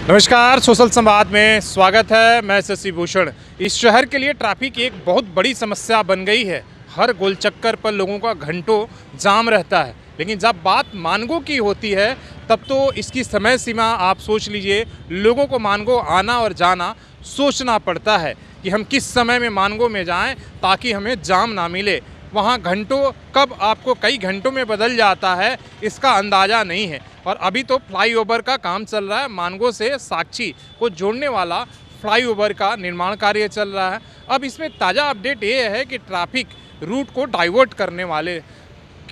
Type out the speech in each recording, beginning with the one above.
नमस्कार, सोशल संवाद में स्वागत है। मैं शशि भूषण। इस शहर के लिए ट्रैफिक एक बहुत बड़ी समस्या बन गई है। हर गोल चक्कर पर लोगों का घंटों जाम रहता है। लेकिन जब बात मानगो की होती है तब तो इसकी समय सीमा आप सोच लीजिए। लोगों को मानगो आना और जाना सोचना पड़ता है कि हम किस समय में मानगो में जाएं ताकि हमें जाम ना मिले। वहाँ घंटों कब आपको कई घंटों में बदल जाता है इसका अंदाज़ा नहीं है। और अभी तो फ्लाईओवर का काम चल रहा है। मानगो से साक्षी को जोड़ने वाला फ्लाईओवर का निर्माण कार्य चल रहा है। अब इसमें ताज़ा अपडेट ये है कि ट्रैफिक रूट को डाइवर्ट करने वाले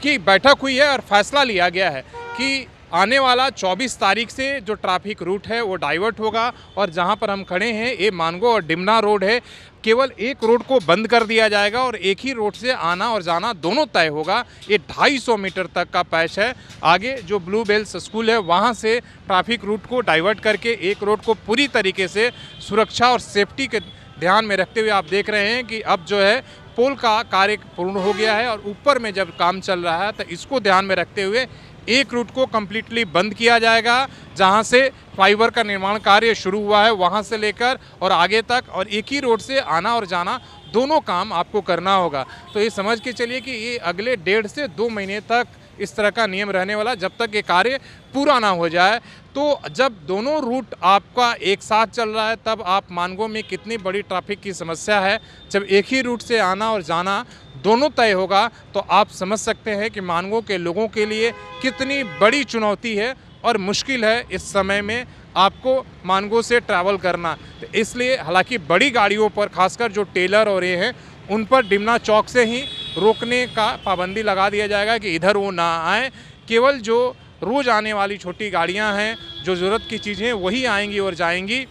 की बैठक हुई है और फैसला लिया गया है कि आने वाला 24 तारीख से जो ट्रैफिक रूट है वो डाइवर्ट होगा। और जहां पर हम खड़े हैं ये मानगो और डिमना रोड है। केवल एक रोड को बंद कर दिया जाएगा और एक ही रोड से आना और जाना दोनों तय होगा। ये 250 मीटर तक का पैच है। आगे जो ब्लू बेल्स स्कूल है वहाँ से ट्रैफिक रूट को डाइवर्ट करके एक रोड को पूरी तरीके से सुरक्षा और सेफ्टी के ध्यान में रखते हुए आप देख रहे हैं कि अब जो है पोल का कार्य पूर्ण हो गया है और ऊपर में जब काम चल रहा है तो इसको ध्यान में रखते हुए एक रूट को कम्प्लीटली बंद किया जाएगा। जहां से फ्लाईओवर का निर्माण कार्य शुरू हुआ है वहां से लेकर और आगे तक, और एक ही रोड से आना और जाना दोनों काम आपको करना होगा। तो ये समझ के चलिए कि ये अगले 1.5 से 2 महीने तक इस तरह का नियम रहने वाला, जब तक ये कार्य पूरा ना हो जाए। तो जब दोनों रूट आपका एक साथ चल रहा है तब आप मानगो में कितनी बड़ी ट्रैफिक की समस्या है। जब एक ही रूट से आना और जाना दोनों तय होगा तो आप समझ सकते हैं कि मानगो के लोगों के लिए कितनी बड़ी चुनौती है और मुश्किल है इस समय में आपको मानगो से ट्रैवल करना। तो इसलिए हालांकि बड़ी गाड़ियों पर, खासकर जो टेलर और ये हैं, उन पर डिमना चौक से ही रोकने का पाबंदी लगा दिया जाएगा कि इधर वो ना आए। केवल जो रोज़ आने वाली छोटी गाड़ियां हैं, जो ज़रूरत की चीज़ें वही आएंगी और जाएंगी।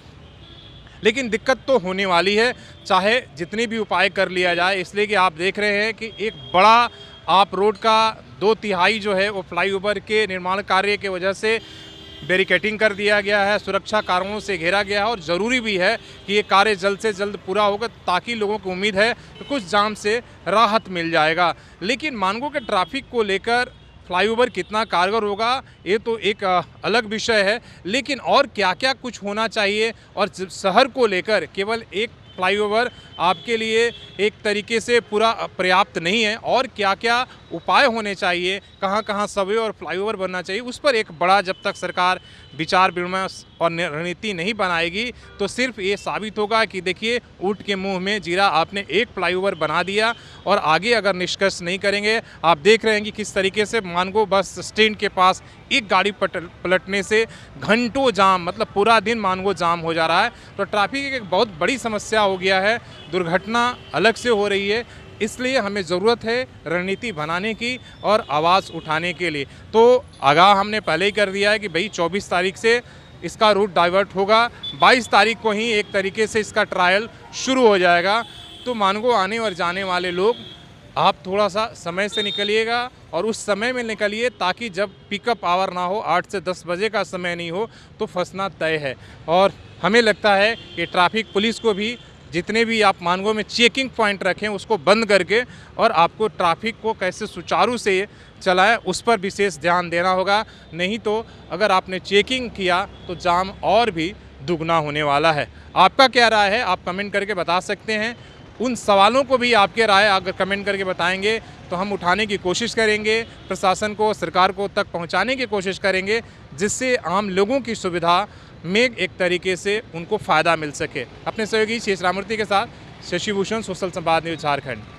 लेकिन दिक्कत तो होने वाली है चाहे जितनी भी उपाय कर लिया जाए, इसलिए कि आप देख रहे हैं कि एक बड़ा आप रोड का 2/3 जो है वो फ्लाईओवर के निर्माण कार्य की वजह से बैरिकेटिंग कर दिया गया है, सुरक्षा कारणों से घेरा गया है। और ज़रूरी भी है कि ये कार्य जल्द से जल्द पूरा होगा ताकि लोगों को उम्मीद है कि कुछ जाम से राहत मिल जाएगा। लेकिन मानगो के ट्रैफिक को लेकर फ्लाईओवर कितना कारगर होगा ये तो एक अलग विषय है। लेकिन और क्या क्या कुछ होना चाहिए, और शहर को लेकर केवल एक फ्लाईओवर आपके लिए एक तरीके से पूरा पर्याप्त नहीं है। और क्या क्या उपाय होने चाहिए, कहाँ कहाँ सबवे और फ्लाईओवर बनना चाहिए, उस पर एक बड़ा, जब तक सरकार विचार विमर्श और रणनीति नहीं बनाएगी तो सिर्फ ये साबित होगा कि देखिए ऊँट के मुंह में जीरा, आपने एक फ्लाईओवर बना दिया और आगे अगर निष्कर्ष नहीं करेंगे। आप देख रहे हैं कि किस तरीके से मानगो बस स्टैंड के पास एक गाड़ी पलटने से घंटों जाम, मतलब पूरा दिन मानगो जाम हो जा रहा है। तो ट्रैफिक एक बहुत बड़ी समस्या हो गया है, दुर्घटना अलग से हो रही है। इसलिए हमें ज़रूरत है रणनीति बनाने की और आवाज़ उठाने के लिए। तो आगाह हमने पहले ही कर दिया है कि भाई 24 तारीख से इसका रूट डाइवर्ट होगा। 22 तारीख को ही एक तरीके से इसका ट्रायल शुरू हो जाएगा। तो मानगो आने और जाने वाले लोग आप थोड़ा सा समय से निकलिएगा और उस समय में निकलिए ताकि जब पिकअप आवर ना हो, 8 से 10 बजे का समय नहीं हो, तो फंसना तय है। और हमें लगता है कि ट्रैफिक पुलिस को भी जितने भी आप मानगो में चेकिंग पॉइंट रखें उसको बंद करके और आपको ट्रैफिक को कैसे सुचारू से चलाएं उस पर विशेष ध्यान देना होगा। नहीं तो अगर आपने चेकिंग किया तो जाम और भी दुगना होने वाला है। आपका क्या राय है आप कमेंट करके बता सकते हैं। उन सवालों को भी आपके राय अगर कमेंट करके बताएंगे तो हम उठाने की कोशिश करेंगे, प्रशासन को, सरकार को तक पहुंचाने की कोशिश करेंगे, जिससे आम लोगों की सुविधा में एक तरीके से उनको फ़ायदा मिल सके। अपने सहयोगी शेष रामूर्ति के साथ शशि भूषण, सोशल संवाद न्यूज़, झारखंड।